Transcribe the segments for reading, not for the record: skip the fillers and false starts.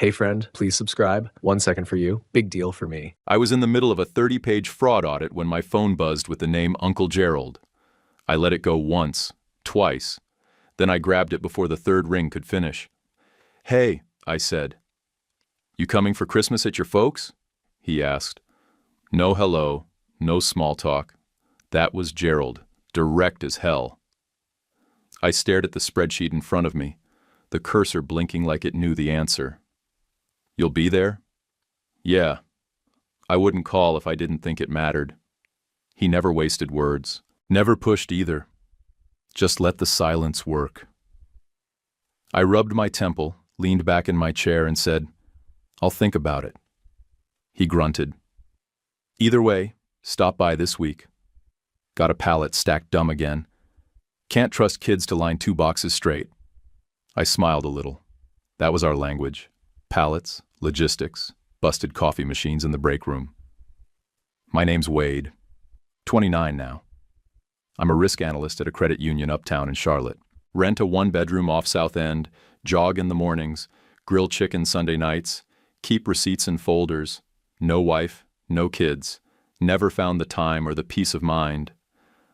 Hey friend, please subscribe. 1 second for you. Big deal for me. I was in the middle of a 30-page fraud audit when my phone buzzed with the name Uncle Gerald. I let it go once, twice. Then I grabbed it before the third ring could finish. "Hey," I said. "You coming for Christmas at your folks?" he asked. No hello, no small talk. That was Gerald, direct as hell. I stared at the spreadsheet in front of me, the cursor blinking like it knew the answer. "You'll be there?" "Yeah." I wouldn't call if I didn't think it mattered. He never wasted words, never pushed either. Just let the silence work. I rubbed my temple, leaned back in my chair and said, "I'll think about it." He grunted. "Either way, stop by this week." Got a pallet stacked dumb again. Can't trust kids to line 2 boxes straight. I smiled a little. That was our language. Pallets, logistics, busted coffee machines in the break room. My name's Wade. 29 now. I'm a risk analyst at a credit union uptown in Charlotte. Rent a 1-bedroom off South End, jog in the mornings, grill chicken Sunday nights, keep receipts in folders, no wife, no kids, never found the time or the peace of mind.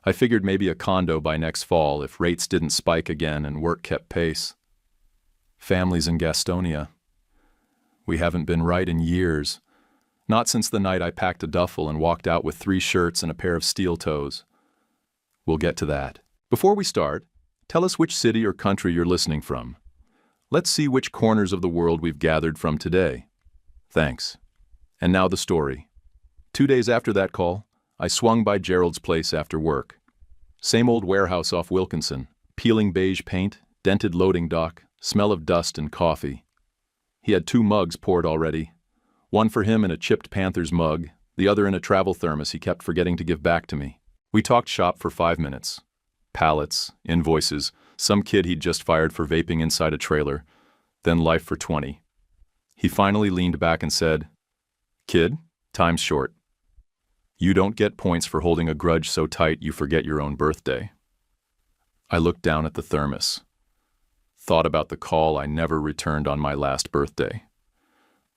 I figured maybe a condo by next fall if rates didn't spike again and work kept pace. Families in Gastonia. We haven't been right in years. Not since the night I packed a duffel and walked out with 3 shirts and a pair of steel toes. We'll get to that. Before we start, tell us which city or country you're listening from. Let's see which corners of the world we've gathered from today. Thanks. And now the story. 2 days after that call, I swung by Gerald's place after work. Same old warehouse off Wilkinson, peeling beige paint, dented loading dock, smell of dust and coffee. He had 2 mugs poured already. One for him in a chipped Panthers mug, the other in a travel thermos he kept forgetting to give back to me. We talked shop for 5 minutes. Pallets, invoices, some kid he'd just fired for vaping inside a trailer, then life for 20. He finally leaned back and said, "Kid, time's short. You don't get points for holding a grudge so tight you forget your own birthday." I looked down at the thermos. Thought about the call I never returned on my last birthday.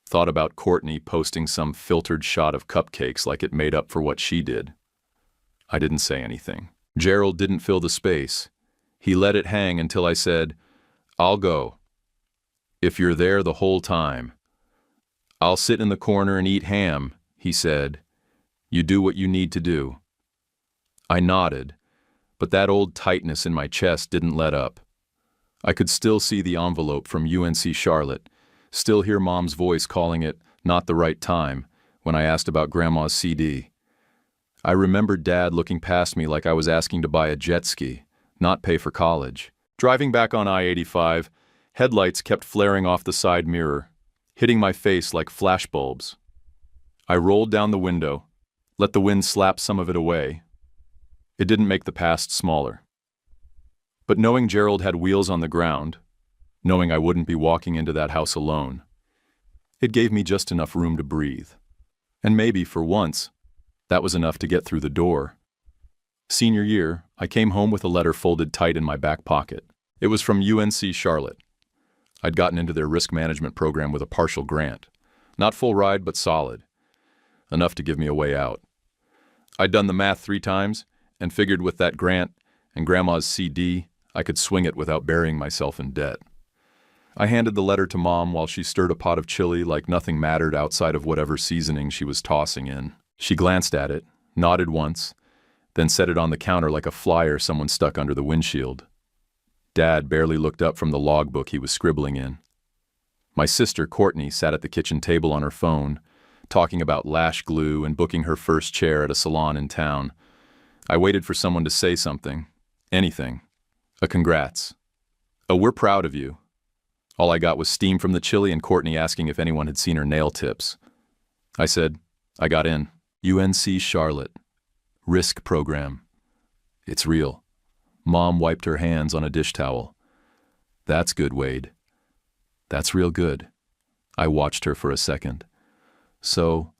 Thought about Courtney posting some filtered shot of cupcakes like it made up for what she did. I didn't say anything. Gerald didn't fill the space. He let it hang until I said, "I'll go. If you're there the whole time." "I'll sit in the corner and eat ham," he said. "You do what you need to do." I nodded, but that old tightness in my chest didn't let up. I could still see the envelope from UNC Charlotte, still hear Mom's voice calling it not the right time when I asked about Grandma's CD. I remembered Dad looking past me like I was asking to buy a jet ski, not pay for college. Driving back on I-85, headlights kept flaring off the side mirror, hitting my face like flashbulbs. I rolled down the window, let the wind slap some of it away. It didn't make the past smaller. But knowing Gerald had wheels on the ground, knowing I wouldn't be walking into that house alone, it gave me just enough room to breathe. And maybe, for once, that was enough to get through the door. Senior year, I came home with a letter folded tight in my back pocket. It was from UNC Charlotte. I'd gotten into their risk management program with a partial grant. Not full ride, but solid. Enough to give me a way out. I'd done the math 3 times and figured with that grant and Grandma's CD, I could swing it without burying myself in debt. I handed the letter to Mom while she stirred a pot of chili like nothing mattered outside of whatever seasoning she was tossing in. She glanced at it, nodded once, then set it on the counter like a flyer someone stuck under the windshield. Dad barely looked up from the logbook he was scribbling in. My sister, Courtney, sat at the kitchen table on her phone, talking about lash glue and booking her first chair at a salon in town. I waited for someone to say something, anything. A congrats. A "we're proud of you." All I got was steam from the chili and Courtney asking if anyone had seen her nail tips. I said, "I got in." UNC Charlotte. Risk program. It's real. Mom wiped her hands on a dish towel. "That's good, Wade. That's real good." I watched her for a second. "So,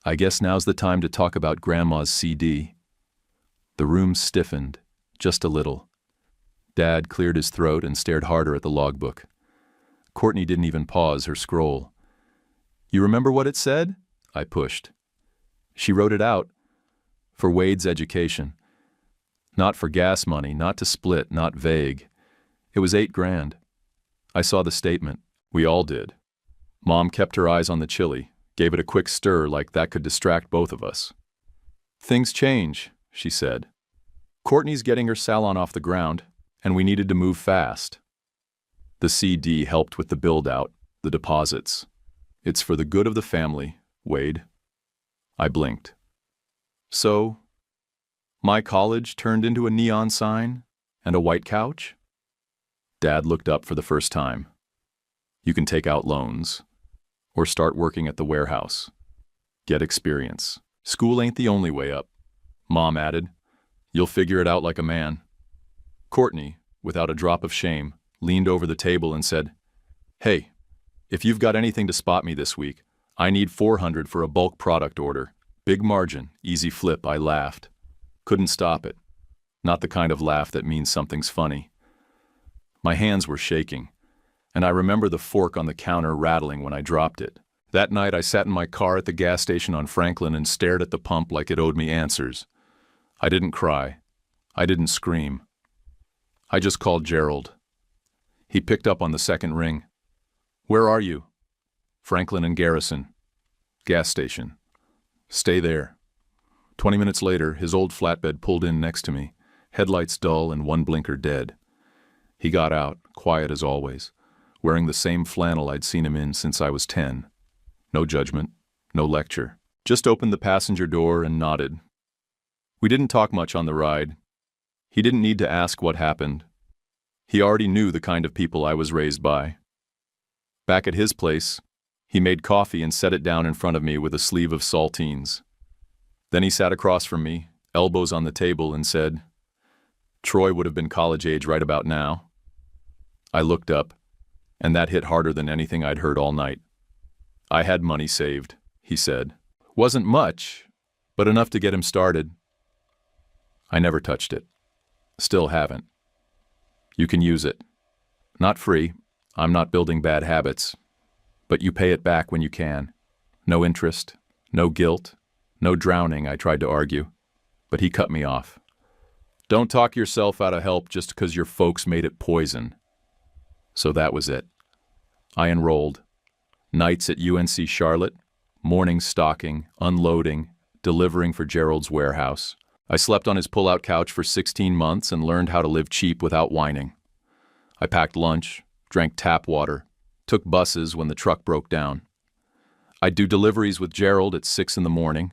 I guess now's the time to talk about Grandma's CD." The room stiffened, just a little. Dad cleared his throat and stared harder at the logbook. Courtney didn't even pause her scroll. You remember what it said? I pushed. She wrote it out. For Wade's education. Not for gas money, not to split, not vague. It was $8,000. I saw the statement. We all did. Mom kept her eyes on the chili, gave it a quick stir like that could distract both of us. Things change, she said. Courtney's getting her salon off the ground, and we needed to move fast. The CD helped with the build-out, the deposits. It's for the good of the family, Wade. I blinked. So, my college turned into a neon sign and a white couch? Dad looked up for the first time. You can take out loans, or start working at the warehouse. Get experience. School ain't the only way up. Mom added, you'll figure it out like a man. Courtney, without a drop of shame, leaned over the table and said, Hey, if you've got anything to spot me this week, I need $400 for a bulk product order. Big margin, easy flip, I laughed. Couldn't stop it. Not the kind of laugh that means something's funny. My hands were shaking, and I remember the fork on the counter rattling when I dropped it. That night I sat in my car at the gas station on Franklin and stared at the pump like it owed me answers. I didn't cry. I didn't scream. I just called Gerald. He picked up on the second ring. Where are you? Franklin and Garrison. Gas station. Stay there. 20 minutes later, his old flatbed pulled in next to me, headlights dull and one blinker dead. He got out, quiet as always, wearing the same flannel I'd seen him in since I was 10. No judgment, no lecture. Just opened the passenger door and nodded. We didn't talk much on the ride. He didn't need to ask what happened. He already knew the kind of people I was raised by. Back at his place, he made coffee and set it down in front of me with a sleeve of saltines. Then he sat across from me, elbows on the table, and said, Troy would have been college age right about now. I looked up, and that hit harder than anything I'd heard all night. I had money saved, he said. Wasn't much, but enough to get him started. I never touched it. Still haven't. You can use it. Not free. I'm not building bad habits. But you pay it back when you can. No interest, no guilt, no drowning, I tried to argue. But he cut me off. Don't talk yourself out of help just because your folks made it poison. So that was it. I enrolled. Nights at UNC Charlotte, mornings stocking, unloading, delivering for Gerald's warehouse. I slept on his pull-out couch for 16 months and learned how to live cheap without whining. I packed lunch, drank tap water, took buses when the truck broke down. I'd do deliveries with Gerald at 6 in the morning,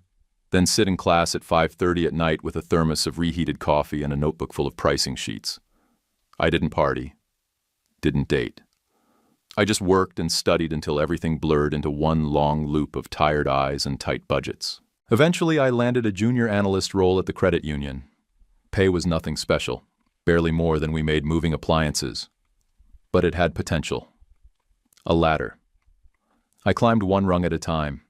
then sit in class at 5:30 at night with a thermos of reheated coffee and a notebook full of pricing sheets. I didn't party, didn't date. I just worked and studied until everything blurred into one long loop of tired eyes and tight budgets. Eventually, I landed a junior analyst role at the credit union. Pay was nothing special, barely more than we made moving appliances. But it had potential. A ladder. I climbed one rung at a time.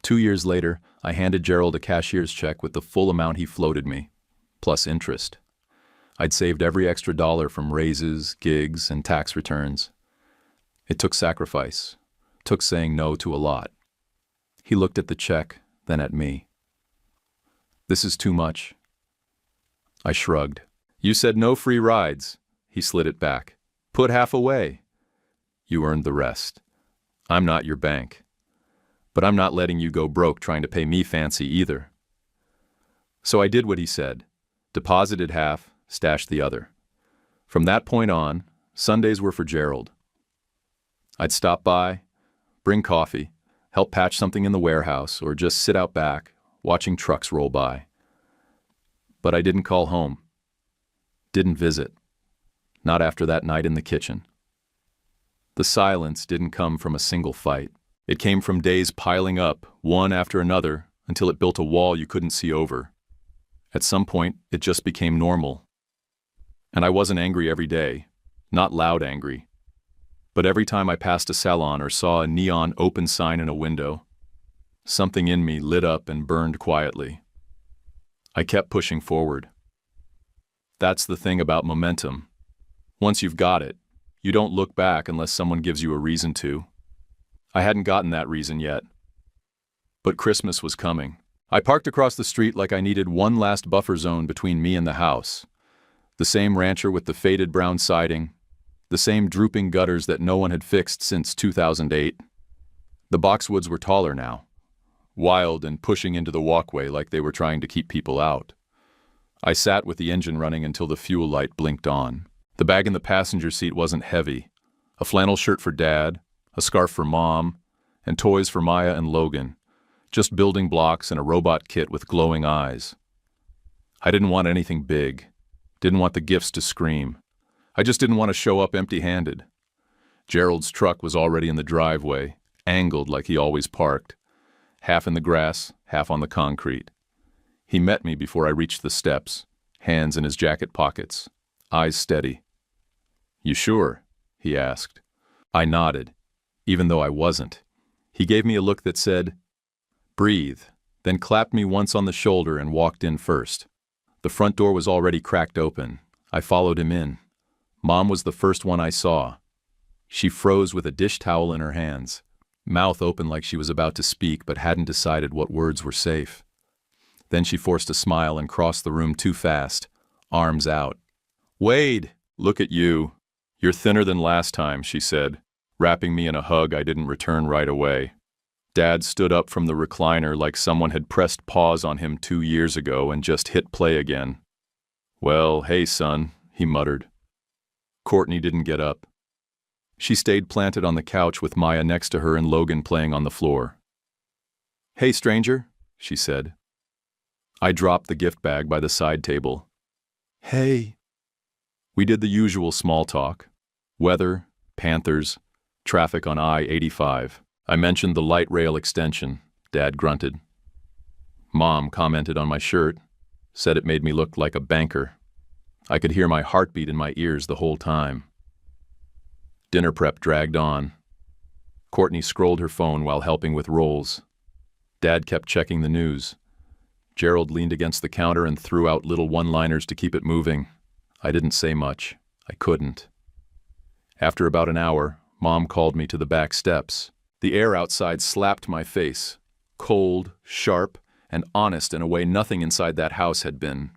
2 years later, I handed Gerald a cashier's check with the full amount he floated me, plus interest. I'd saved every extra dollar from raises, gigs, and tax returns. It took sacrifice, took saying no to a lot. He looked at the check, then at me. This is too much. I shrugged. You said no free rides. He slid it back. Put half away. You earned the rest. I'm not your bank. But I'm not letting you go broke trying to pay me fancy either. So I did what he said. Deposited half, stashed the other. From that point on, Sundays were for Gerald. I'd stop by, bring coffee, help patch something in the warehouse, or just sit out back, watching trucks roll by. But I didn't call home. Didn't visit. Not after that night in the kitchen. The silence didn't come from a single fight. It came from days piling up, one after another, until it built a wall you couldn't see over. At some point, it just became normal. And I wasn't angry every day, not loud angry. But every time I passed a salon or saw a neon open sign in a window, something in me lit up and burned quietly. I kept pushing forward. That's the thing about momentum. Once you've got it, you don't look back unless someone gives you a reason to. I hadn't gotten that reason yet. But Christmas was coming. I parked across the street like I needed one last buffer zone between me and the house. The same rancher with the faded brown siding, the same drooping gutters that no one had fixed since 2008. The boxwoods were taller now, wild and pushing into the walkway like they were trying to keep people out. I sat with the engine running until the fuel light blinked on. The bag in the passenger seat wasn't heavy. A flannel shirt for Dad, a scarf for Mom, and toys for Maya and Logan. Just building blocks and a robot kit with glowing eyes. I didn't want anything big. Didn't want the gifts to scream. I just didn't want to show up empty-handed. Gerald's truck was already in the driveway, angled like he always parked. Half in the grass, half on the concrete. He met me before I reached the steps, hands in his jacket pockets, eyes steady. "You sure?" he asked. I nodded, even though I wasn't. He gave me a look that said, "Breathe," then clapped me once on the shoulder and walked in first. The front door was already cracked open. I followed him in. Mom was the first one I saw. She froze with a dish towel in her hands, mouth open like she was about to speak but hadn't decided what words were safe. Then she forced a smile and crossed the room too fast, arms out. "Wade, look at you. You're thinner than last time," she said, wrapping me in a hug I didn't return right away. Dad stood up from the recliner like someone had pressed pause on him 2 years ago and just hit play again. "Well, hey, son," he muttered. Courtney didn't get up. She stayed planted on the couch with Maya next to her and Logan playing on the floor. "Hey, stranger," she said. I dropped the gift bag by the side table. "Hey." We did the usual small talk. Weather, Panthers, traffic on I-85. I mentioned the light rail extension. Dad grunted. Mom commented on my shirt, said it made me look like a banker. I could hear my heartbeat in my ears the whole time. Dinner prep dragged on. Courtney scrolled her phone while helping with rolls. Dad kept checking the news. Gerald leaned against the counter and threw out little one-liners to keep it moving. I didn't say much. I couldn't. After about an hour, Mom called me to the back steps. The air outside slapped my face, cold, sharp, and honest in a way nothing inside that house had been.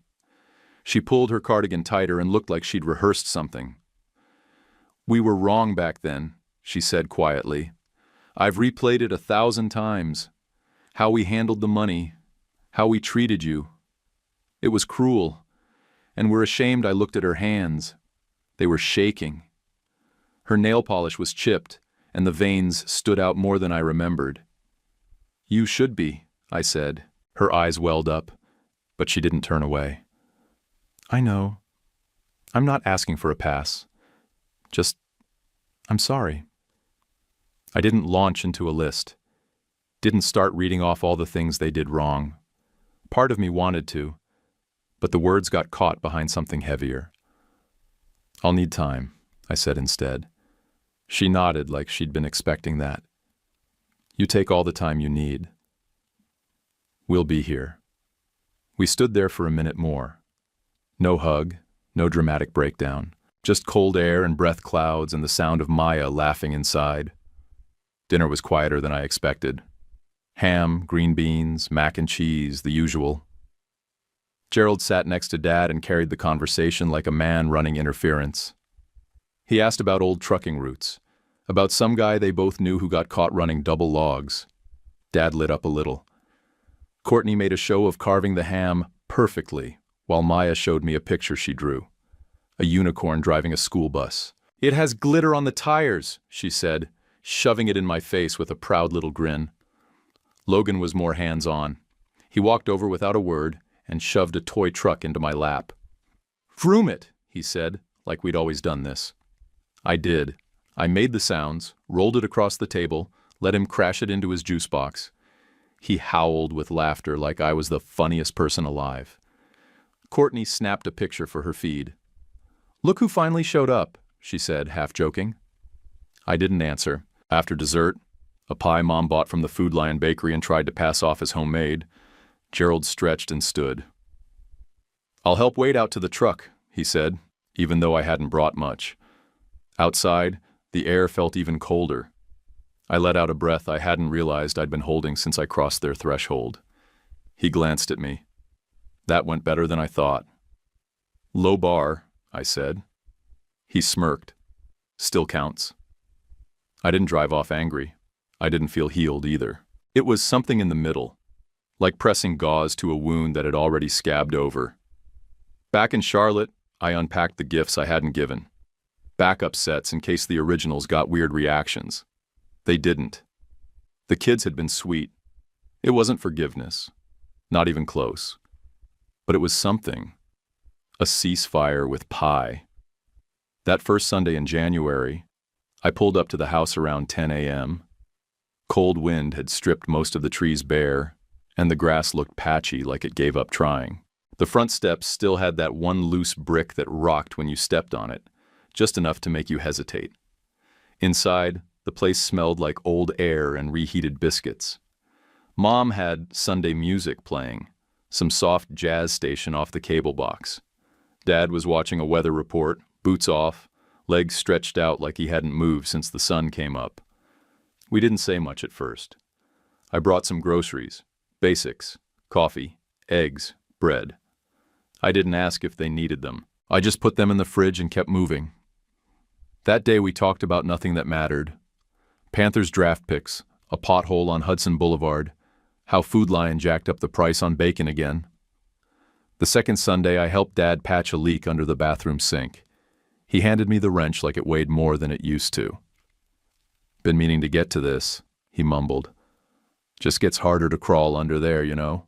She pulled her cardigan tighter and looked like she'd rehearsed something. "We were wrong back then," she said quietly. "I've replayed it 1,000 times. How we handled the money, how we treated you. It was cruel, and we're ashamed." I looked at her hands. They were shaking. Her nail polish was chipped, and the veins stood out more than I remembered. "You should be," I said. Her eyes welled up, but she didn't turn away. "I know. I'm not asking for a pass. Just, I'm sorry." I didn't launch into a list. Didn't start reading off all the things they did wrong. Part of me wanted to, but the words got caught behind something heavier. "I'll need time," I said instead. She nodded like she'd been expecting that. "You take all the time you need. We'll be here." We stood there for a minute more. No hug, no dramatic breakdown. Just cold air and breath clouds and the sound of Maya laughing inside. Dinner was quieter than I expected. Ham, green beans, mac and cheese, the usual. Gerald sat next to Dad and carried the conversation like a man running interference. He asked about old trucking routes, about some guy they both knew who got caught running double logs. Dad lit up a little. Courtney made a show of carving the ham perfectly, while Maya showed me a picture she drew. A unicorn driving a school bus. "It has glitter on the tires," she said, shoving it in my face with a proud little grin. Logan was more hands-on. He walked over without a word and shoved a toy truck into my lap. "Vroom it," he said, like we'd always done this. I did. I made the sounds, rolled it across the table, let him crash it into his juice box. He howled with laughter like I was the funniest person alive. Courtney snapped a picture for her feed. "Look who finally showed up," she said, half joking. I didn't answer. After dessert, a pie Mom bought from the Food Lion bakery and tried to pass off as homemade, Gerald stretched and stood. "I'll help Wade out to the truck," he said, even though I hadn't brought much. Outside, the air felt even colder. I let out a breath I hadn't realized I'd been holding since I crossed their threshold. He glanced at me. That went better than I thought. Low bar, I said. He smirked. Still counts. I didn't drive off angry. I didn't feel healed either. It was something in the middle, like pressing gauze to a wound that had already scabbed over. Back in Charlotte, I unpacked the gifts I hadn't given. Backup sets in case the originals got weird reactions. They didn't. The kids had been sweet. It wasn't forgiveness. Not even close. But it was something. A ceasefire with pie. That first Sunday in January, I pulled up to the house around 10 a.m. Cold wind had stripped most of the trees bare, and the grass looked patchy like it gave up trying. The front steps still had that one loose brick that rocked when you stepped on it, just enough to make you hesitate. Inside, the place smelled like old air and reheated biscuits. Mom had Sunday music playing, some soft jazz station off the cable box. Dad was watching a weather report, boots off, legs stretched out like he hadn't moved since the sun came up. We didn't say much at first. I brought some groceries, basics, coffee, eggs, bread. I didn't ask if they needed them. I just put them in the fridge and kept moving. That day we talked about nothing that mattered. Panthers draft picks, a pothole on Hudson Boulevard, how Food Lion jacked up the price on bacon again. The second Sunday I helped Dad patch a leak under the bathroom sink. He handed me the wrench like it weighed more than it used to. Been meaning to get to this, he mumbled. Just gets harder to crawl under there, you know.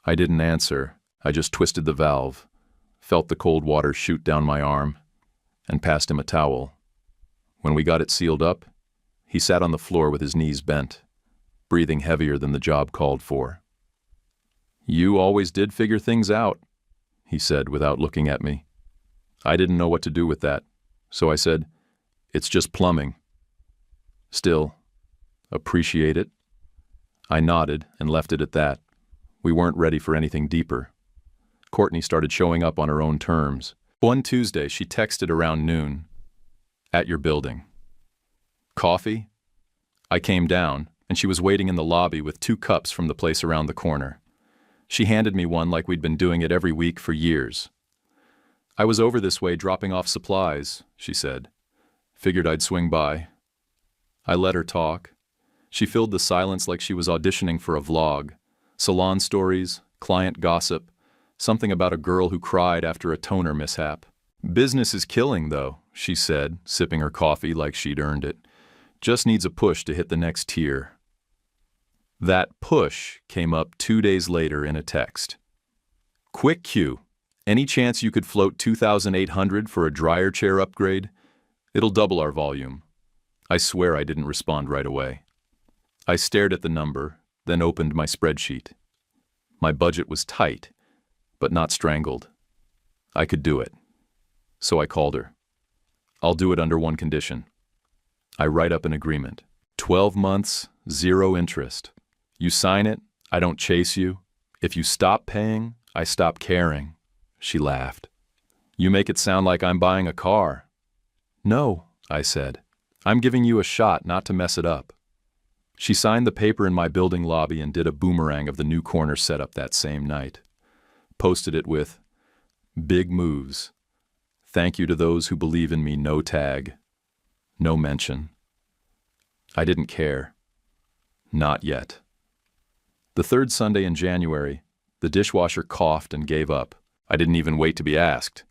I didn't answer. I just twisted the valve, felt the cold water shoot down my arm, and passed him a towel. When we got it sealed up, he sat on the floor with his knees bent, breathing heavier than the job called for. You always did figure things out, he said without looking at me. I didn't know what to do with that, so I said, it's just plumbing. Still, appreciate it. I nodded and left it at that. We weren't ready for anything deeper. Courtney started showing up on her own terms. One Tuesday, she texted around noon. At your building. Coffee? I came down, and she was waiting in the lobby with 2 cups from the place around the corner. She handed me one like we'd been doing it every week for years. I was over this way dropping off supplies, she said. Figured I'd swing by. I let her talk. She filled the silence like she was auditioning for a vlog. Salon stories, client gossip, something about a girl who cried after a toner mishap. Business is killing, though, she said, sipping her coffee like she'd earned it. Just needs a push to hit the next tier. That push came up 2 days later in a text. Quick cue. Any chance you could float $2,800 for a dryer chair upgrade? It'll double our volume. I swear I didn't respond right away. I stared at the number, then opened my spreadsheet. My budget was tight, but not strangled. I could do it. So I called her. I'll do it under one condition. I write up an agreement. 12 months, 0 interest. You sign it, I don't chase you. If you stop paying, I stop caring. She laughed. You make it sound like I'm buying a car. No, I said. I'm giving you a shot not to mess it up. She signed the paper in my building lobby and did a boomerang of the new corner setup that same night. Posted it with, big moves. Thank you to those who believe in me, no tag. No mention. I didn't care. Not yet. The third Sunday in January, the dishwasher coughed and gave up. I didn't even wait to be asked.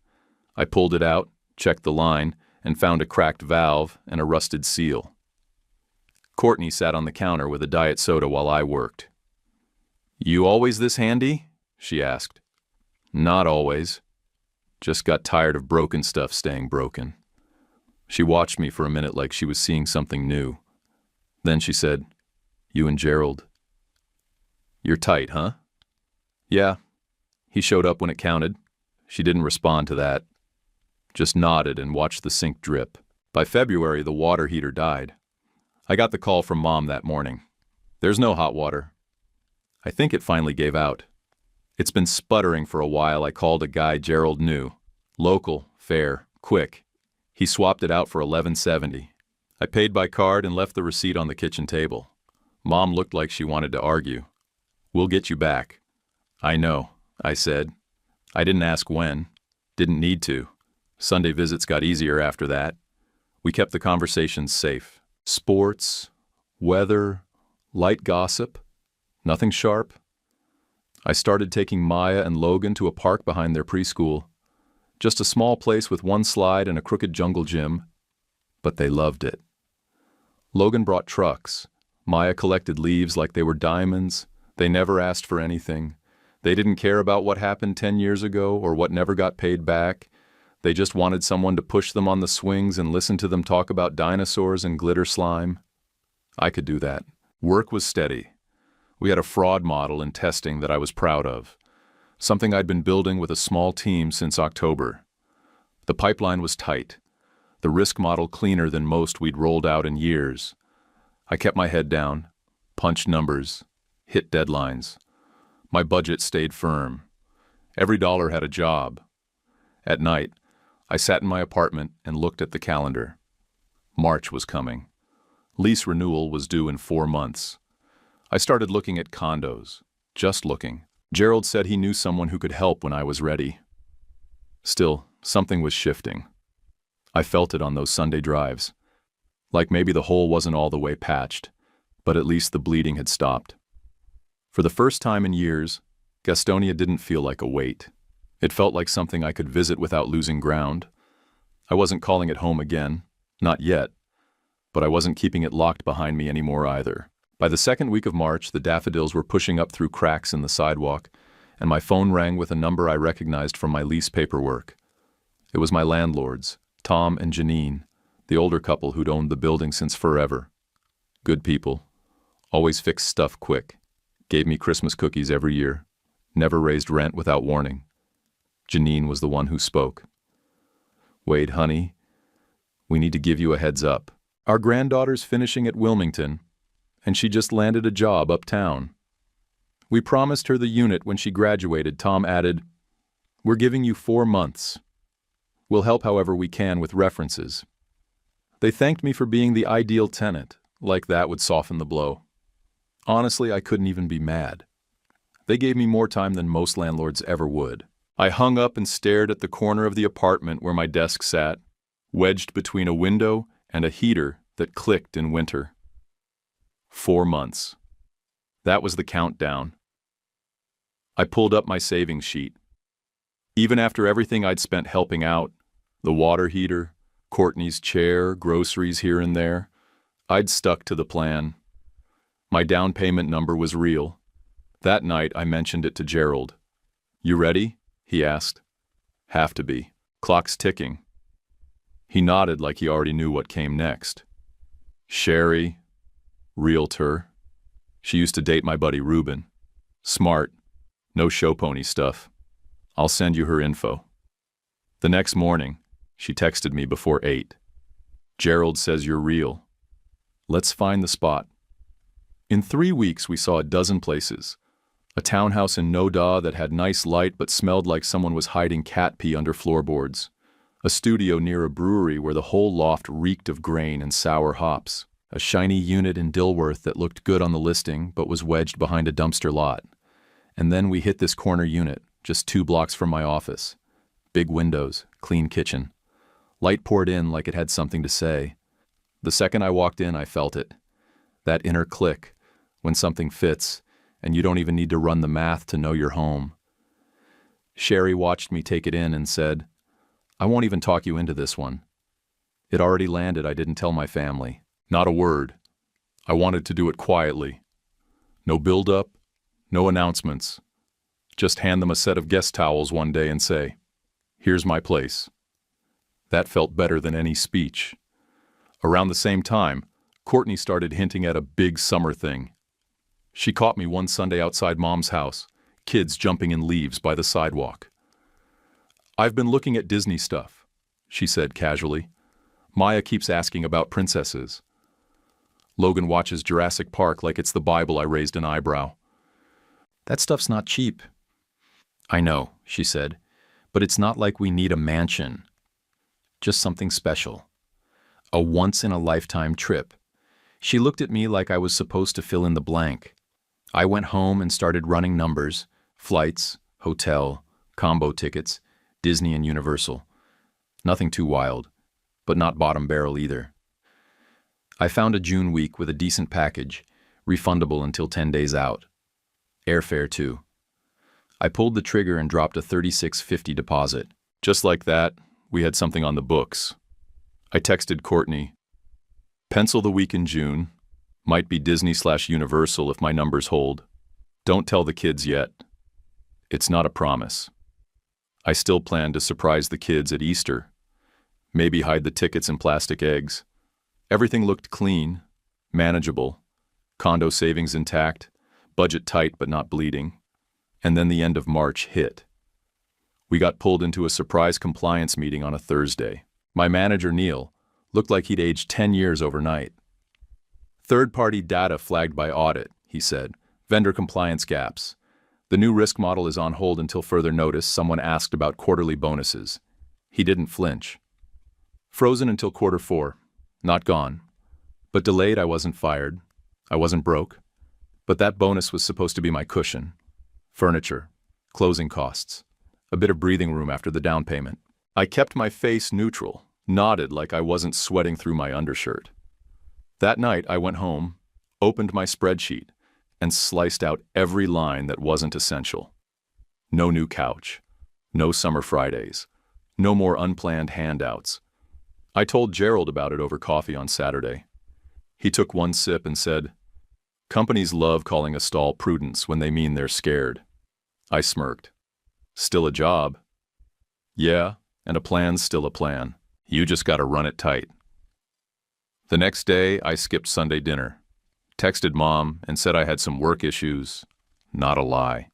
I pulled it out, checked the line, and found a cracked valve and a rusted seal. Courtney sat on the counter with a diet soda while I worked. You always this handy? She asked. Not always. Just got tired of broken stuff staying broken. She watched me for a minute like she was seeing something new. Then she said, You and Gerald. You're tight, huh? Yeah. He showed up when it counted. She didn't respond to that. Just nodded and watched the sink drip. By February, the water heater died. I got the call from Mom that morning. There's no hot water. I think it finally gave out. It's been sputtering for a while. I called a guy Gerald knew. Local, fair, quick. He swapped it out for $11.70. I paid by card and left the receipt on the kitchen table. Mom looked like she wanted to argue. "We'll get you back." "I know," I said. I didn't ask when. Didn't need to. Sunday visits got easier after that. We kept the conversations safe. Sports, weather, light gossip. Nothing sharp. I started taking Maya and Logan to a park behind their preschool. Just a small place with one slide and a crooked jungle gym. But they loved it. Logan brought trucks. Maya collected leaves like they were diamonds. They never asked for anything. They didn't care about what happened 10 years ago or what never got paid back. They just wanted someone to push them on the swings and listen to them talk about dinosaurs and glitter slime. I could do that. Work was steady. We had a fraud model in testing that I was proud of. Something I'd been building with a small team since October. The pipeline was tight. The risk model cleaner than most we'd rolled out in years. I kept my head down, punched numbers, hit deadlines. My budget stayed firm. Every dollar had a job. At night, I sat in my apartment and looked at the calendar. March was coming. Lease renewal was due in 4 months. I started looking at condos. Just looking. Gerald said he knew someone who could help when I was ready. Still, something was shifting. I felt it on those Sunday drives. Like maybe the hole wasn't all the way patched, but at least the bleeding had stopped. For the first time in years, Gastonia didn't feel like a weight. It felt like something I could visit without losing ground. I wasn't calling it home again, not yet, but I wasn't keeping it locked behind me anymore either. By the second week of March, the daffodils were pushing up through cracks in the sidewalk, and my phone rang with a number I recognized from my lease paperwork. It was my landlords, Tom and Janine, the older couple who'd owned the building since forever. Good people. Always fixed stuff quick. Gave me Christmas cookies every year. Never raised rent without warning. Janine was the one who spoke. "Wade, honey, we need to give you a heads up. Our granddaughter's finishing at Wilmington, and she just landed a job uptown. We promised her the unit when she graduated." Tom added, "We're giving you 4 months. We'll help however we can with references." They thanked me for being the ideal tenant, like that would soften the blow. Honestly, I couldn't even be mad. They gave me more time than most landlords ever would. I hung up and stared at the corner of the apartment where my desk sat, wedged between a window and a heater that clicked in winter. 4 months. That was the countdown. I pulled up my savings sheet. Even after everything I'd spent helping out, the water heater, Courtney's chair, groceries here and there, I'd stuck to the plan. My down payment number was real. That night I mentioned it to Gerald. "You ready?" he asked. "Have to be. Clock's ticking." He nodded like he already knew what came next. Sherry, realtor. She used to date my buddy Ruben. Smart. No show pony stuff. I'll send you her info. The next morning, she texted me before 8. "Gerald says you're real. Let's find the spot." In 3 weeks, we saw a dozen places. A townhouse in Noda that had nice light but smelled like someone was hiding cat pee under floorboards. A studio near a brewery where the whole loft reeked of grain and sour hops. A shiny unit in Dilworth that looked good on the listing but was wedged behind a dumpster lot. And then we hit this corner unit, just 2 blocks from my office. Big windows, clean kitchen. Light poured in like it had something to say. The second I walked in, I felt it. That inner click, when something fits, and you don't even need to run the math to know you're home. Sherry watched me take it in and said, "I won't even talk you into this one. It already landed. I didn't tell my family. Not a word. I wanted to do it quietly. No build-up, no announcements. Just hand them a set of guest towels one day and say, 'Here's my place.' That felt better than any speech." Around the same time, Courtney started hinting at a big summer thing. She caught me one Sunday outside Mom's house, kids jumping in leaves by the sidewalk. "I've been looking at Disney stuff," she said casually. "Maya keeps asking about princesses. Logan watches Jurassic Park like it's the Bible." I raised an eyebrow. "That stuff's not cheap." "I know," she said, "but it's not like we need a mansion. Just something special. A once-in-a-lifetime trip. She looked at me like I was supposed to fill in the blank. I went home and started running numbers, flights, hotel, combo tickets, Disney and Universal. Nothing too wild, but not bottom barrel either. I found a June week with a decent package, refundable until 10 days out. Airfare too. I pulled the trigger and dropped a $36.50 deposit. Just like that, we had something on the books. I texted Courtney, "Pencil the week in June. Might be Disney/Universal if my numbers hold. Don't tell the kids yet." It's not a promise. I still plan to surprise the kids at Easter. Maybe hide the tickets in plastic eggs. Everything looked clean, manageable, condo savings intact, budget tight but not bleeding. And then the end of March hit. We got pulled into a surprise compliance meeting on a Thursday. My manager, Neil, looked like he'd aged 10 years overnight. "Third-party data flagged by audit," he said. "Vendor compliance gaps. The new risk model is on hold until further notice." Someone asked about quarterly bonuses. He didn't flinch. "Frozen until Q4. Not gone. But delayed. I wasn't fired. I wasn't broke. But that bonus was supposed to be my cushion. Furniture. Closing costs. A bit of breathing room after the down payment." I kept my face neutral, nodded like I wasn't sweating through my undershirt. That night I went home, opened my spreadsheet, and sliced out every line that wasn't essential. No new couch. No summer Fridays. No more unplanned handouts. I told Gerald about it over coffee on Saturday. He took one sip and said, "Companies love calling a stall prudence when they mean they're scared." I smirked. "Still a job." "Yeah, and a plan's still a plan. You just gotta run it tight." The next day, I skipped Sunday dinner. Texted Mom and said I had some work issues. Not a lie.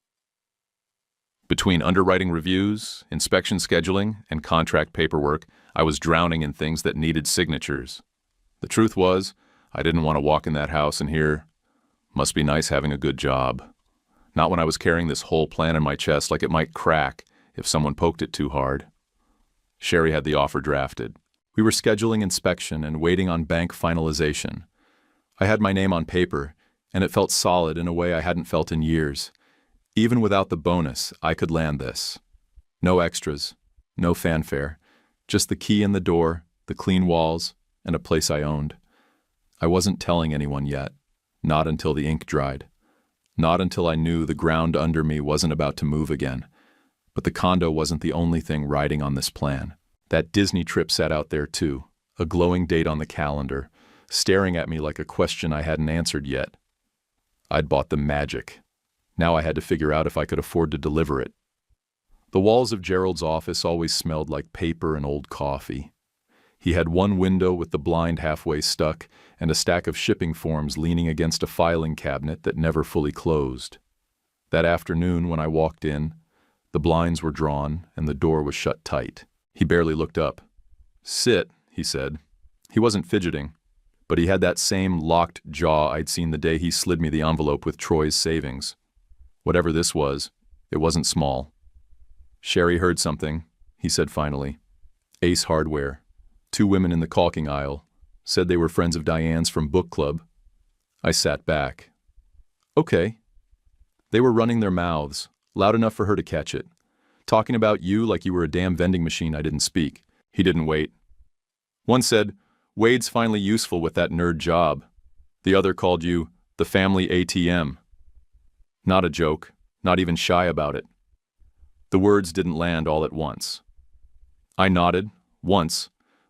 Between underwriting reviews, inspection scheduling, and contract paperwork, I was drowning in things that needed signatures. The truth was, I didn't want to walk in that house and hear, "Must be nice having a good job." Not when I was carrying this whole plan in my chest like it might crack if someone poked it too hard. Sherry had the offer drafted. We were scheduling inspection and waiting on bank finalization. I had my name on paper, and it felt solid in a way I hadn't felt in years. Even without the bonus, I could land this. No extras, no fanfare, just the key in the door, the clean walls, and a place I owned. I wasn't telling anyone yet, not until the ink dried. Not until I knew the ground under me wasn't about to move again. But the condo wasn't the only thing riding on this plan. That Disney trip sat out there too, a glowing date on the calendar, staring at me like a question I hadn't answered yet. I'd bought the magic. Now I had to figure out if I could afford to deliver it. The walls of Gerald's office always smelled like paper and old coffee. He had one window with the blind halfway stuck and a stack of shipping forms leaning against a filing cabinet that never fully closed. That afternoon when I walked in, the blinds were drawn and the door was shut tight. He barely looked up. "Sit," he said. He wasn't fidgeting, but he had that same locked jaw I'd seen the day he slid me the envelope with Troy's savings. Whatever this was, it wasn't small. "Sherry heard something," he said finally. "Ace Hardware. 2 women in the caulking aisle. Said they were friends of Diane's from book club." I sat back. "Okay." They were running their mouths, loud enough for her to catch it. Talking about you like you were a damn vending machine I didn't speak. He didn't wait. One said, "Wade's finally useful with that nerd job." The other called you the family ATM. Not a joke, not even shy about it. The words didn't land all at once. I nodded, once,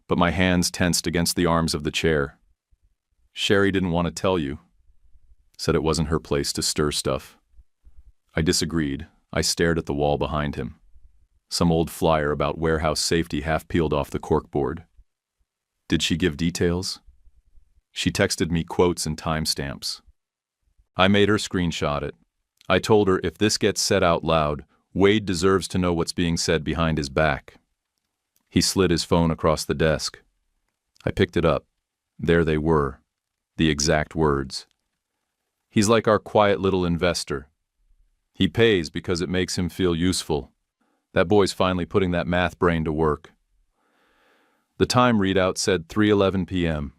but my hands tensed against the arms of the chair. "Sherry didn't want to tell you." Said it wasn't her place to stir stuff. I disagreed. I stared at the wall behind him. Some old flyer about warehouse safety half peeled off the corkboard. Did she give details? She texted me quotes and timestamps. I made her screenshot it. I told her if this gets said out loud, Wade deserves to know what's being said behind his back. He slid his phone across the desk. I picked it up. There they were, the exact words. "He's like our quiet little investor. He pays because it makes him feel useful. That boy's finally putting that math brain to work." The time readout said 3:11 p.m.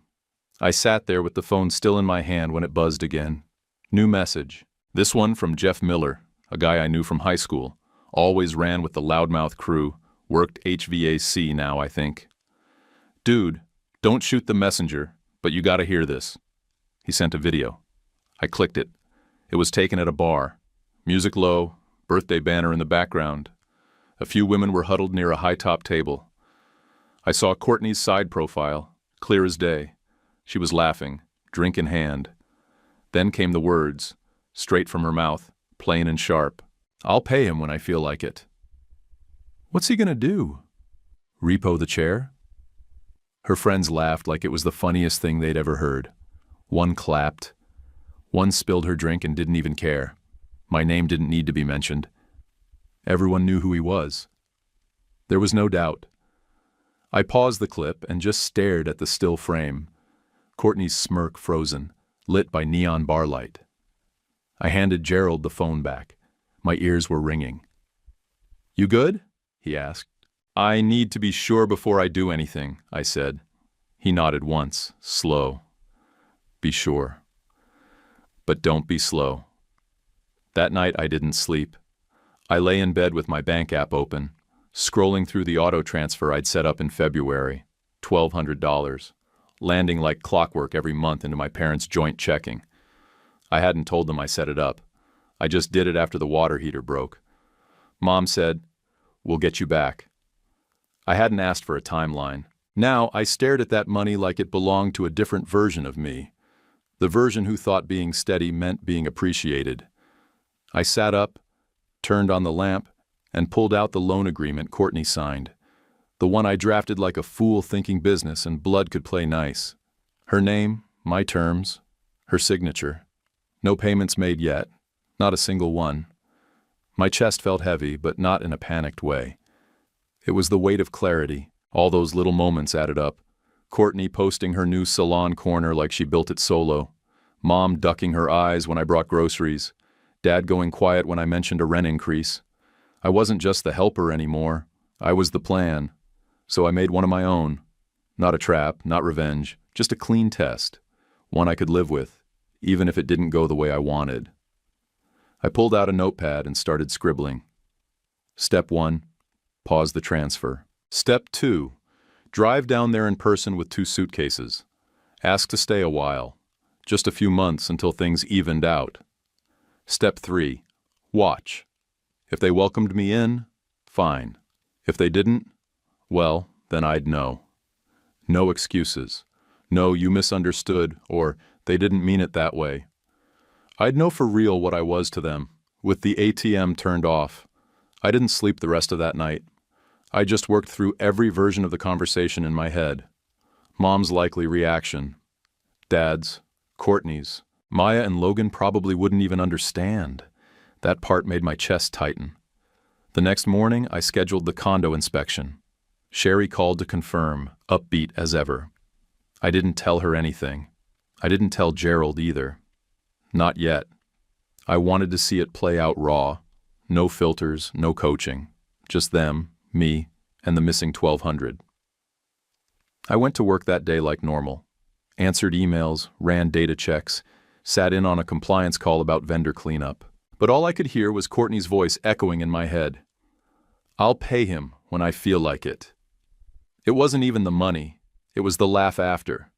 I sat there with the phone still in my hand when it buzzed again. New message. This one from Jeff Miller, a guy I knew from high school. Always ran with the loudmouth crew. Worked HVAC now, I think. Dude, don't shoot the messenger, but you gotta hear this. He sent a video. I clicked it. It was taken at a bar. Music low, birthday banner in the background. A few women were huddled near a high-top table. I saw Courtney's side profile, clear as day. She was laughing, drink in hand. Then came the words, straight from her mouth, plain and sharp. I'll pay him when I feel like it. What's he gonna do? Repo the chair? Her friends laughed like it was the funniest thing they'd ever heard. One clapped. One spilled her drink and didn't even care. My name didn't need to be mentioned. Everyone knew who he was. There was no doubt. I paused the clip and just stared at the still frame. Courtney's smirk frozen, lit by neon bar light. I handed Gerald the phone back. My ears were ringing. You good? He asked. I need to be sure before I do anything, I said. He nodded once, slow. Be sure. But don't be slow. That night I didn't sleep. I lay in bed with my bank app open, scrolling through the auto transfer I'd set up in February, $1,200, landing like clockwork every month into my parents' joint checking. I hadn't told them I set it up. I just did it after the water heater broke. Mom said, "We'll get you back." I hadn't asked for a timeline. Now I stared at that money like it belonged to a different version of me, the version who thought being steady meant being appreciated. I sat up, turned on the lamp, and pulled out the loan agreement Courtney signed, the one I drafted like a fool thinking business and blood could play nice. Her name, my terms, her signature. No payments made yet, not a single one. My chest felt heavy, but not in a panicked way. It was the weight of clarity. All those little moments added up. Courtney posting her new salon corner like she built it solo. Mom ducking her eyes when I brought groceries. Dad going quiet when I mentioned a rent increase. I wasn't just the helper anymore. I was the plan. So I made one of my own. Not a trap, not revenge, just a clean test. One I could live with, even if it didn't go the way I wanted. I pulled out a notepad and started scribbling. Step 1, pause the transfer. Step 2, drive down there in person with 2 suitcases. Ask to stay a while, just a few months until things evened out. Step 3, watch. If they welcomed me in, fine. If they didn't, well, then I'd know. No excuses. No, you misunderstood, or they didn't mean it that way. I'd know for real what I was to them, with the ATM turned off. I didn't sleep the rest of that night. I just worked through every version of the conversation in my head. Mom's likely reaction. Dad's. Courtney's. Maya and Logan probably wouldn't even understand. That part made my chest tighten. The next morning, I scheduled the condo inspection. Sherry called to confirm, upbeat as ever. I didn't tell her anything. I didn't tell Gerald either. Not yet. I wanted to see it play out raw. No filters, no coaching. Just them, me, and the missing $1,200. I went to work that day like normal. Answered emails, ran data checks, sat in on a compliance call about vendor cleanup. But all I could hear was Courtney's voice echoing in my head. I'll pay him when I feel like it. It wasn't even the money. It was the laugh after.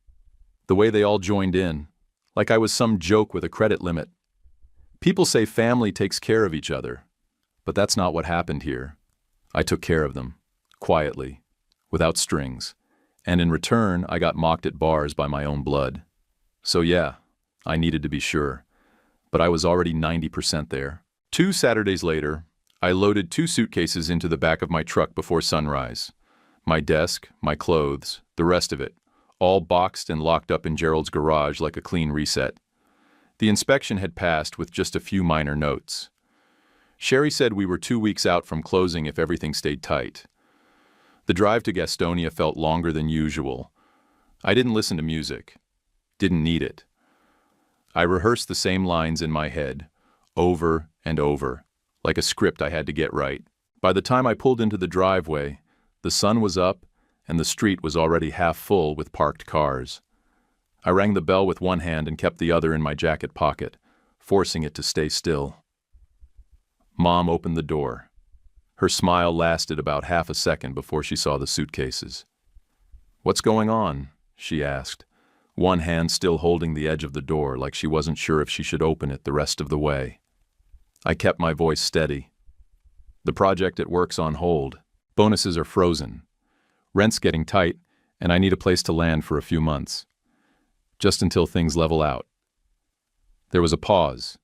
The way they all joined in, like I was some joke with a credit limit. People say family takes care of each other, but that's not what happened here. I took care of them, quietly, without strings, and in return I got mocked at bars by my own blood. So yeah, I needed to be sure, but I was already 90% there. 2 Saturdays later, I loaded 2 suitcases into the back of my truck before sunrise. My desk, my clothes, the rest of it, all boxed and locked up in Gerald's garage like a clean reset. The inspection had passed with just a few minor notes. Sherry said we were 2 weeks out from closing if everything stayed tight. The drive to Gastonia felt longer than usual. I didn't listen to music. Didn't need it. I rehearsed the same lines in my head, over and over, like a script I had to get right. By the time I pulled into the driveway, the sun was up and the street was already half full with parked cars. I rang the bell with one hand and kept the other in my jacket pocket, forcing it to stay still. Mom opened the door. Her smile lasted about half a second before she saw the suitcases. "What's going on?" she asked, one hand still holding the edge of the door like she wasn't sure if she should open it the rest of the way. I kept my voice steady. "The project at work's on hold. Bonuses are frozen. Rent's getting tight, and I need a place to land for a few months. Just until things level out." There was a pause.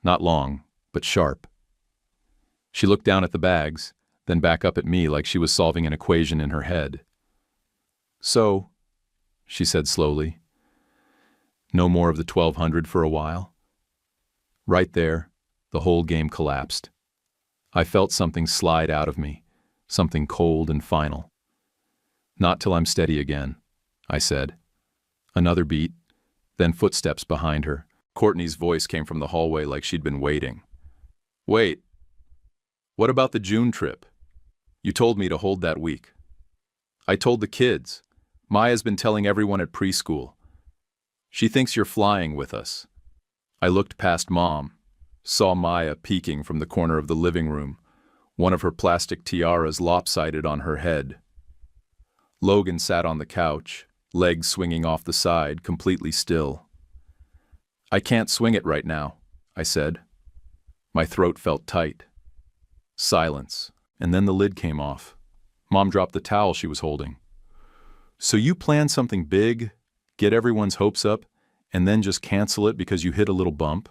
Not long, but sharp. She looked down at the bags, then back up at me like she was solving an equation in her head. "So," she said slowly, "no more of the 1200 for a while?" Right there, the whole game collapsed. I felt something slide out of me, something cold and final. "Not till I'm steady again," I said. Another beat, then footsteps behind her. Courtney's voice came from the hallway like she'd been waiting. "Wait. What about the June trip? You told me to hold that week." "I told the kids. Maya's been telling everyone at preschool. She thinks you're flying with us." I looked past Mom, saw Maya peeking from the corner of the living room, one of her plastic tiaras lopsided on her head. Logan sat on the couch, legs swinging off the side, completely still. "I can't swing it right now," I said. My throat felt tight. Silence, and then the lid came off. Mom dropped the towel she was holding. "So you plan something big, get everyone's hopes up, and then just cancel it because you hit a little bump?"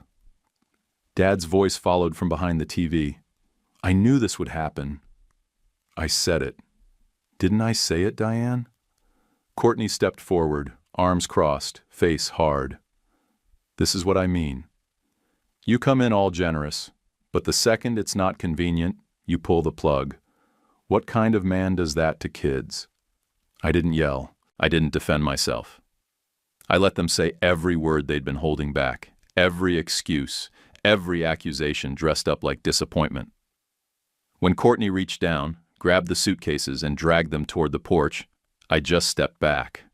Dad's voice followed from behind the TV. "I knew this would happen." I said it. Didn't I say it, Diane? Courtney stepped forward, arms crossed, face hard. "This is what I mean. You come in all generous, but the second it's not convenient, you pull the plug. What kind of man does that to kids?" I didn't yell. I didn't defend myself. I let them say every word they'd been holding back, every excuse, every accusation dressed up like disappointment. When Courtney reached down, grabbed the suitcases, and dragged them toward the porch, I just stepped back.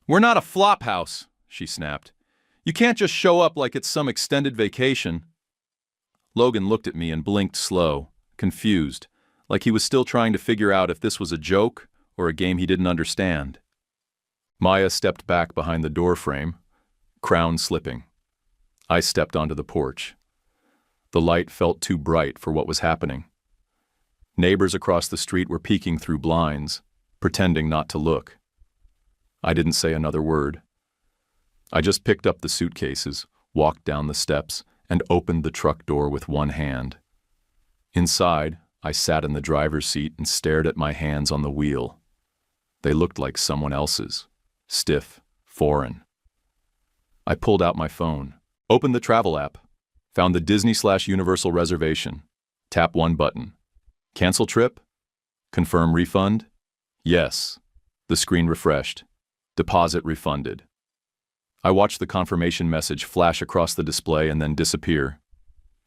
"We're not a flop house," she snapped. "You can't just show up like it's some extended vacation." Logan looked at me and blinked slow, confused, like he was still trying to figure out if this was a joke or a game he didn't understand. Maya stepped back behind the door frame, crown slipping. I stepped onto the porch. The light felt too bright for what was happening. Neighbors across the street were peeking through blinds, pretending not to look. I didn't say another word. I just picked up the suitcases, walked down the steps, and opened the truck door with one hand. Inside, I sat in the driver's seat and stared at my hands on the wheel. They looked like someone else's, stiff, foreign. I pulled out my phone, opened the travel app, found the Disney/Universal reservation, tap one button. Cancel trip? Confirm refund? Yes. The screen refreshed. Deposit refunded. I watched the confirmation message flash across the display and then disappear.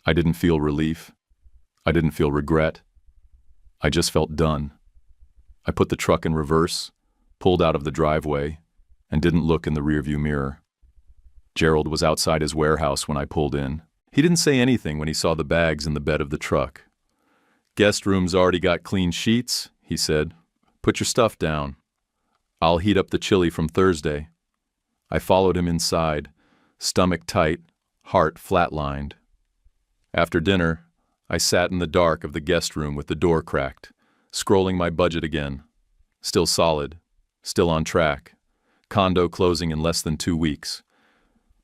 I didn't feel relief. I didn't feel regret. I just felt done. I put the truck in reverse, pulled out of the driveway, and didn't look in the rearview mirror. Gerald was outside his warehouse when I pulled in. He didn't say anything when he saw the bags in the bed of the truck. "Guest room's already got clean sheets," he said. "Put your stuff down. I'll heat up the chili from Thursday." I followed him inside, stomach tight, heart flatlined. After dinner, I sat in the dark of the guest room with the door cracked, scrolling my budget again. Still solid, still on track. Condo closing in less than 2 weeks.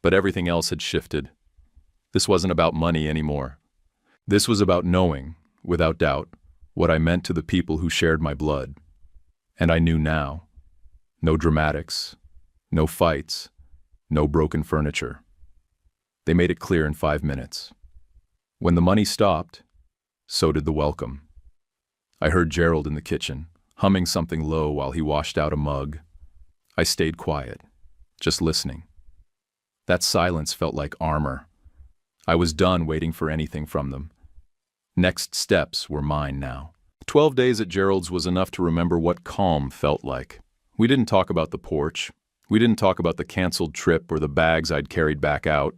But everything else had shifted. This wasn't about money anymore. This was about knowing, without doubt, what I meant to the people who shared my blood. And I knew now. No dramatics, no fights, no broken furniture. They made it clear in 5 minutes. When the money stopped, so did the welcome. I heard Gerald in the kitchen, humming something low while he washed out a mug. I stayed quiet, just listening. That silence felt like armor. I was done waiting for anything from them. Next steps were mine now. 12 days at Gerald's was enough to remember what calm felt like. We didn't talk about the porch. We didn't talk about the canceled trip or the bags I'd carried back out.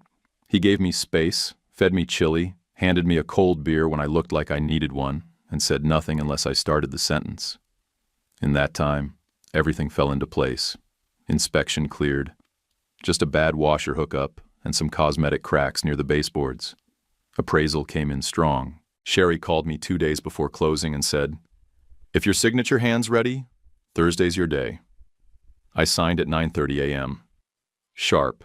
He gave me space, fed me chili, handed me a cold beer when I looked like I needed one, and said nothing unless I started the sentence. In that time, everything fell into place. Inspection cleared. Just a bad washer hookup and some cosmetic cracks near the baseboards. Appraisal came in strong. Sherry called me 2 days before closing and said, "If your signature hand's ready, Thursday's your day." I signed at 9:30 a.m. Sharp.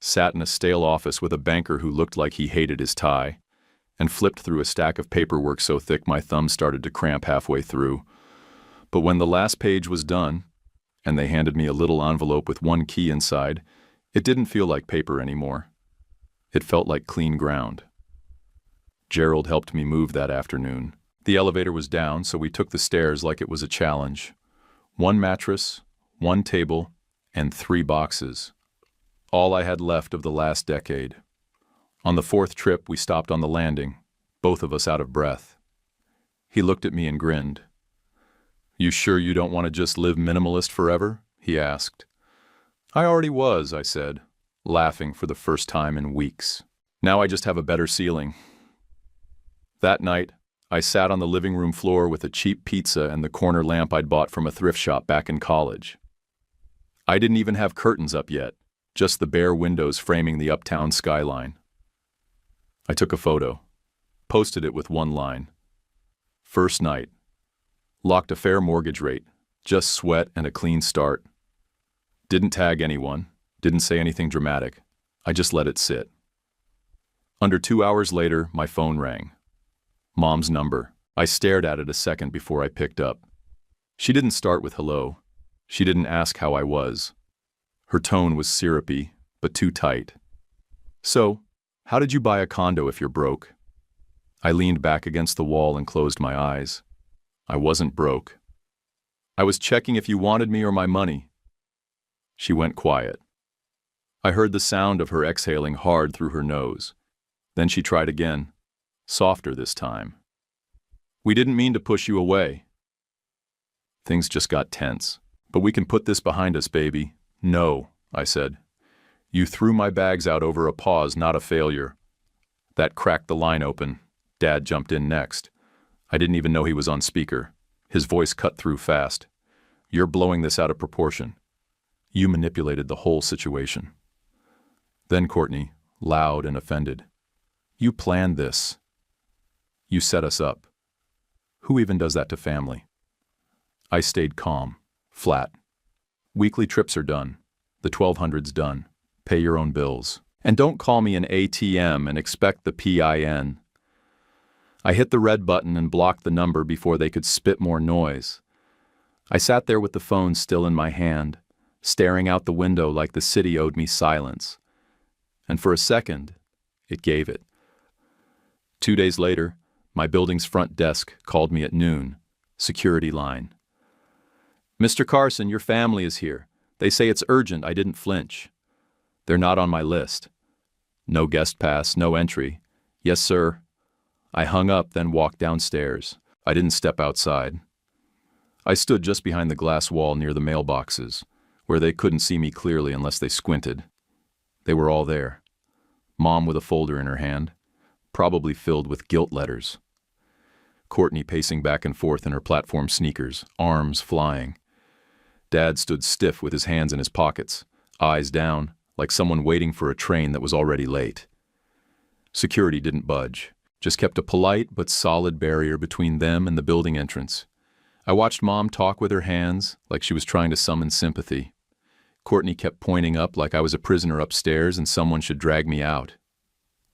Sat in a stale office with a banker who looked like he hated his tie, and flipped through a stack of paperwork so thick my thumbs started to cramp halfway through. But when the last page was done, and they handed me a little envelope with one key inside, it didn't feel like paper anymore. It felt like clean ground. Gerald helped me move that afternoon. The elevator was down, so we took the stairs like it was a challenge. 1 mattress, 1 table, and 3 boxes. All I had left of the last decade. On the 4th trip, we stopped on the landing, both of us out of breath. He looked at me and grinned. "You sure you don't want to just live minimalist forever?" he asked. "I already was," I said, laughing for the first time in weeks. "Now I just have a better ceiling." That night, I sat on the living room floor with a cheap pizza and the corner lamp I'd bought from a thrift shop back in college. I didn't even have curtains up yet, just the bare windows framing the uptown skyline. I took a photo, posted it with one line. First night. Locked a fair mortgage rate, just sweat and a clean start. Didn't tag anyone, didn't say anything dramatic. I just let it sit. Under 2 hours later, my phone rang. Mom's number. I stared at it a second before I picked up. She didn't start with hello. She didn't ask how I was. Her tone was syrupy, but too tight. "So, how did you buy a condo if you're broke?" I leaned back against the wall and closed my eyes. I wasn't broke. "I was checking if you wanted me or my money." She went quiet. I heard the sound of her exhaling hard through her nose. Then she tried again, softer this time. "We didn't mean to push you away." Things just got tense. "But we can put this behind us, baby." "No," I said. "You threw my bags out over a pause, not a failure." That cracked the line open. Dad jumped in next. I didn't even know he was on speaker. His voice cut through fast. "You're blowing this out of proportion. You manipulated the whole situation." Then Courtney, loud and offended. "You planned this. You set us up. Who even does that to family?" I stayed calm, flat. "Weekly trips are done. The 1200's done. Pay your own bills. And don't call me an ATM and expect the PIN." I hit the red button and blocked the number before they could spit more noise. I sat there with the phone still in my hand, staring out the window like the city owed me silence. And for a second, it gave it. 2 days later, my building's front desk called me at noon. Security line. "Mr. Carson, your family is here. They say it's urgent." I didn't flinch. "They're not on my list." "No guest pass, no entry." "Yes, sir." I hung up, then walked downstairs. I didn't step outside. I stood just behind the glass wall near the mailboxes, where they couldn't see me clearly unless they squinted. They were all there. Mom with a folder in her hand, probably filled with guilt letters. Courtney pacing back and forth in her platform sneakers, arms flying. Dad stood stiff with his hands in his pockets, eyes down, like someone waiting for a train that was already late. Security didn't budge, just kept a polite but solid barrier between them and the building entrance. I watched Mom talk with her hands, like she was trying to summon sympathy. Courtney kept pointing up like I was a prisoner upstairs and someone should drag me out.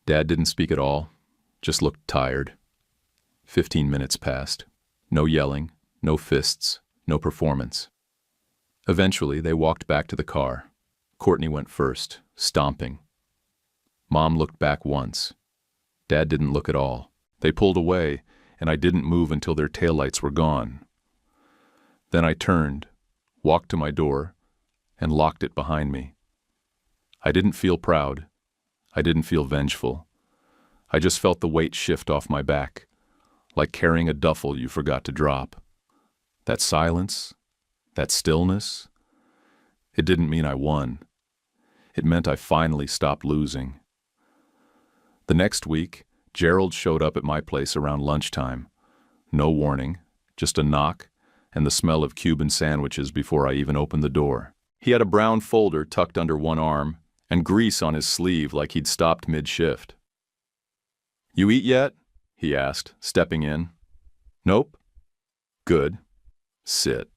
Dad didn't speak at all, just looked tired. 15 minutes passed. No yelling, no fists, no performance. Eventually, they walked back to the car. Courtney went first, stomping. Mom looked back once. Dad didn't look at all. They pulled away, and I didn't move until their taillights were gone. Then I turned, walked to my door, and locked it behind me. I didn't feel proud. I didn't feel vengeful. I just felt the weight shift off my back, like carrying a duffel you forgot to drop. That silence, that stillness, it didn't mean I won. It meant I finally stopped losing. The next week, Gerald showed up at my place around lunchtime. No warning, just a knock and the smell of Cuban sandwiches before I even opened the door. He had a brown folder tucked under one arm and grease on his sleeve like he'd stopped mid-shift. "You eat yet?" he asked, stepping in. "Nope." "Good. Sit."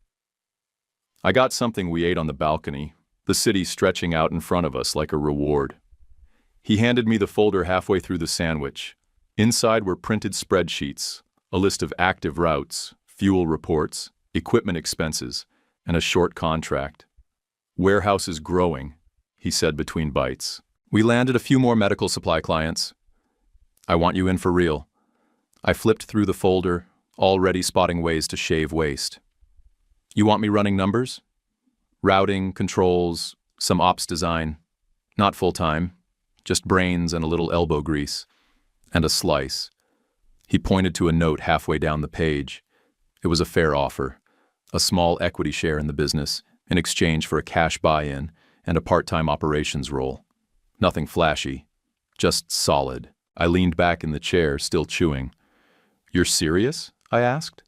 I got something we ate on the balcony, the city stretching out in front of us like a reward. He handed me the folder halfway through the sandwich. Inside were printed spreadsheets, a list of active routes, fuel reports, equipment expenses, and a short contract. "Warehouse is growing," he said between bites. "We landed a few more medical supply clients. I want you in for real." I flipped through the folder, already spotting ways to shave waste. "You want me running numbers? Routing, controls, some ops design. Not full-time, just brains and a little elbow grease. And a slice." He pointed to a note halfway down the page. It was a fair offer, a small equity share in the business in exchange for a cash buy-in and a part-time operations role. Nothing flashy, just solid. I leaned back in the chair, still chewing. "You're serious?" I asked.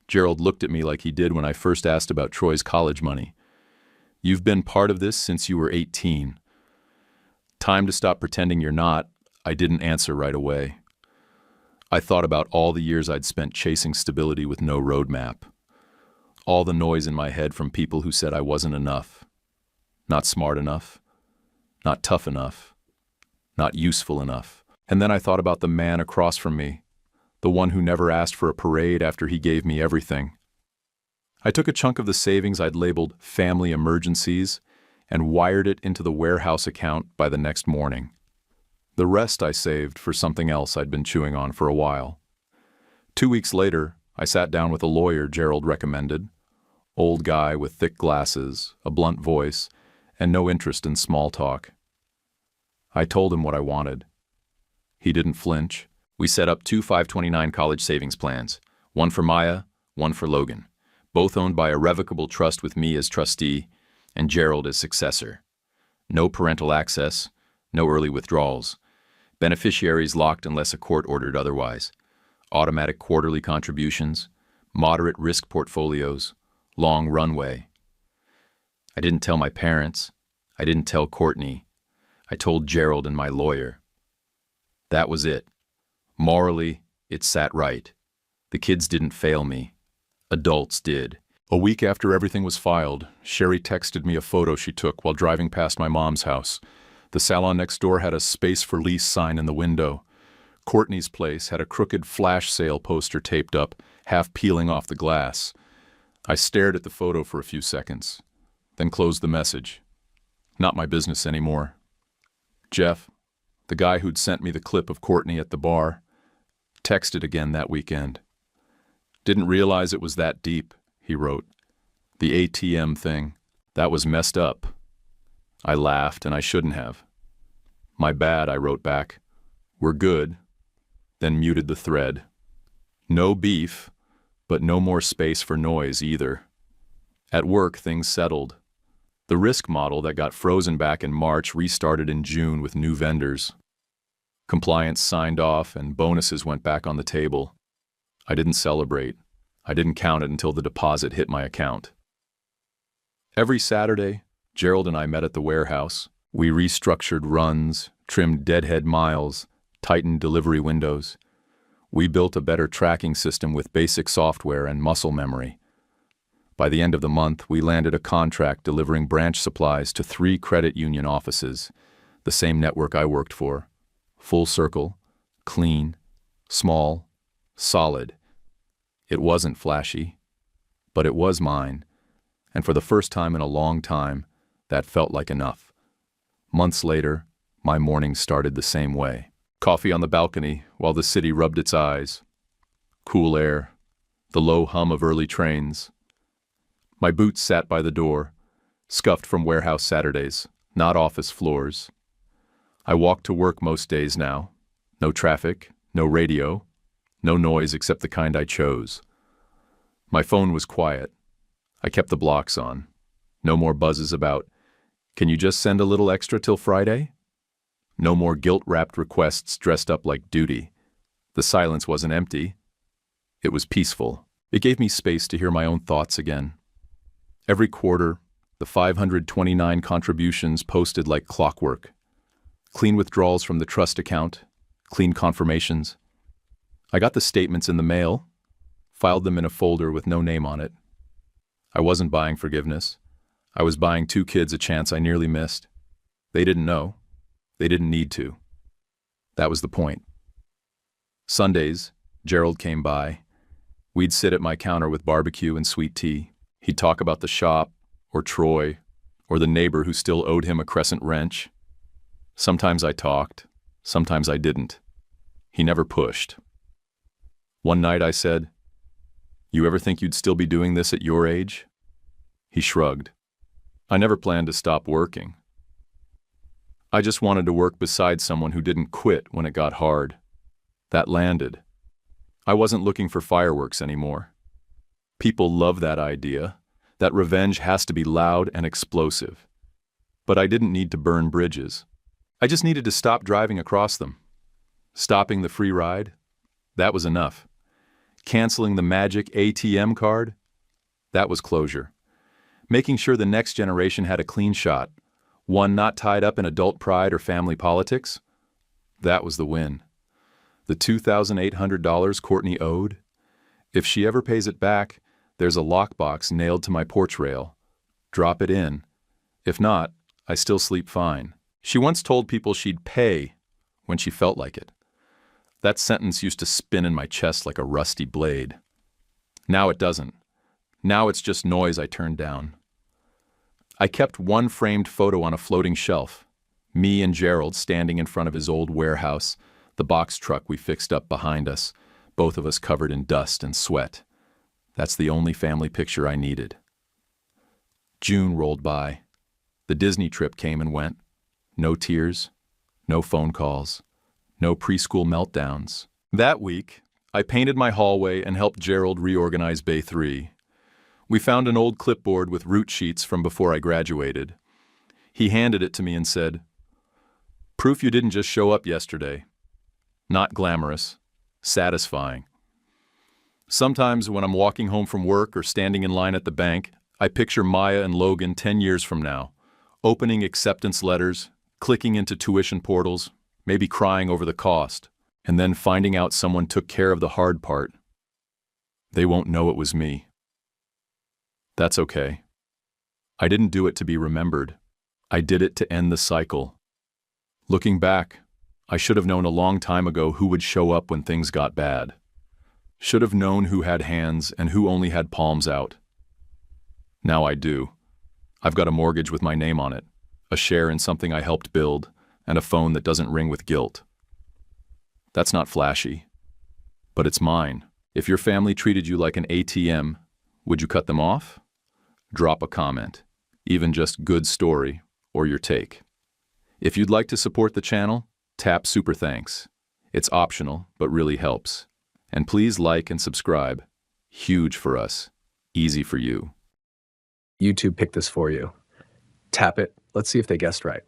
Gerald looked at me like he did when I first asked about Troy's college money. "You've been part of this since you were 18. "Time to stop pretending you're not." I didn't answer right away. I thought about all the years I'd spent chasing stability with no roadmap. All the noise in my head from people who said I wasn't enough. Not smart enough. Not tough enough. Not useful enough. And then I thought about the man across from me, the one who never asked for a parade after he gave me everything. I took a chunk of the savings I'd labeled family emergencies and wired it into the warehouse account by the next morning. The rest I saved for something else I'd been chewing on for a while. 2 weeks later, I sat down with a lawyer Gerald recommended. Old guy with thick glasses, a blunt voice, and no interest in small talk. I told him what I wanted. He didn't flinch. We set up 2 529 college savings plans, one for Maya, one for Logan, both owned by a revocable trust with me as trustee and Gerald as successor. No parental access, no early withdrawals. Beneficiaries locked unless a court ordered otherwise. Automatic quarterly contributions, moderate risk portfolios, long runway. I didn't tell my parents. I didn't tell Courtney. I told Gerald and my lawyer. That was it. Morally, it sat right. The kids didn't fail me. Adults did. A week after everything was filed, Sherry texted me a photo she took while driving past my mom's house. The salon next door had a space for lease sign in the window. Courtney's place had a crooked flash sale poster taped up, half peeling off the glass. I stared at the photo for a few seconds, then closed the message. Not my business anymore. Jeff, the guy who'd sent me the clip of Courtney at the bar, texted again that weekend. "Didn't realize it was that deep," he wrote. "The ATM thing, that was messed up." I laughed, and I shouldn't have. "My bad," I wrote back. "We're good." Then muted the thread. No beef, but no more space for noise either. At work, things settled. The risk model that got frozen back in March restarted in June with new vendors. Compliance signed off, and bonuses went back on the table. I didn't celebrate. I didn't count it until the deposit hit my account. Every Saturday, Gerald and I met at the warehouse. We restructured runs, trimmed deadhead miles, tightened delivery windows. We built a better tracking system with basic software and muscle memory. By the end of the month, we landed a contract delivering branch supplies to 3 credit union offices, the same network I worked for. Full circle, clean, small, solid. It wasn't flashy, but it was mine, and for the first time in a long time, that felt like enough. Months later, my mornings started the same way. Coffee on the balcony while the city rubbed its eyes. Cool air, the low hum of early trains. My boots sat by the door, scuffed from warehouse Saturdays, not office floors. I walked to work most days now. No traffic, no radio, No noise except the kind I chose. My phone was quiet. I kept the blocks on. No more buzzes about, "Can you just send a little extra till Friday?" No more guilt-wrapped requests dressed up like duty. The silence wasn't empty. It was peaceful. It gave me space to hear my own thoughts again. Every quarter, the 529 contributions posted like clockwork. Clean withdrawals from the trust account, clean confirmations. I got the statements in the mail, filed them in a folder with no name on it. I wasn't buying forgiveness. I was buying 2 kids a chance I nearly missed. They didn't know. They didn't need to. That was the point. Sundays, Gerald came by. We'd sit at my counter with barbecue and sweet tea. He'd talk about the shop, or Troy, or the neighbor who still owed him a crescent wrench. Sometimes I talked, sometimes I didn't. He never pushed. One night I said, "You ever think you'd still be doing this at your age?" He shrugged. I never planned to stop working. I just wanted to work beside someone who didn't quit when it got hard. That landed. I wasn't looking for fireworks anymore. People love that idea, that revenge has to be loud and explosive. But I didn't need to burn bridges. I just needed to stop driving across them. Stopping the free ride, that was enough. Canceling the magic ATM card, that was closure. Making sure the next generation had a clean shot, one not tied up in adult pride or family politics, that was the win. The $2,800 Courtney owed, if she ever pays it back, there's a lockbox nailed to my porch rail. Drop it in. If not, I still sleep fine. She once told people she'd pay when she felt like it. That sentence used to spin in my chest like a rusty blade. Now it doesn't. Now it's just noise I turn down. I kept one framed photo on a floating shelf. Me and Gerald standing in front of his old warehouse, the box truck we fixed up behind us, both of us covered in dust and sweat. That's the only family picture I needed. June rolled by. The Disney trip came and went. No tears, no phone calls, no preschool meltdowns. That week, I painted my hallway and helped Gerald reorganize Bay 3. We found an old clipboard with route sheets from before I graduated. He handed it to me and said, "Proof you didn't just show up yesterday. Not glamorous, satisfying." Sometimes when I'm walking home from work or standing in line at the bank, I picture Maya and Logan 10 years from now, opening acceptance letters, clicking into tuition portals, maybe crying over the cost, and then finding out someone took care of the hard part. They won't know it was me. That's okay. I didn't do it to be remembered. I did it to end the cycle. Looking back, I should have known a long time ago who would show up when things got bad. Should have known who had hands and who only had palms out. Now I do. I've got a mortgage with my name on it, a share in something I helped build, and a phone that doesn't ring with guilt. That's not flashy, but it's mine. If your family treated you like an ATM, would you cut them off? Drop a comment, even just good story or your take. If you'd like to support the channel, tap Super Thanks. It's optional, but really helps. And please like and subscribe. Huge for us, easy for you. YouTube picked this for you. Tap it. Let's see if they guessed right.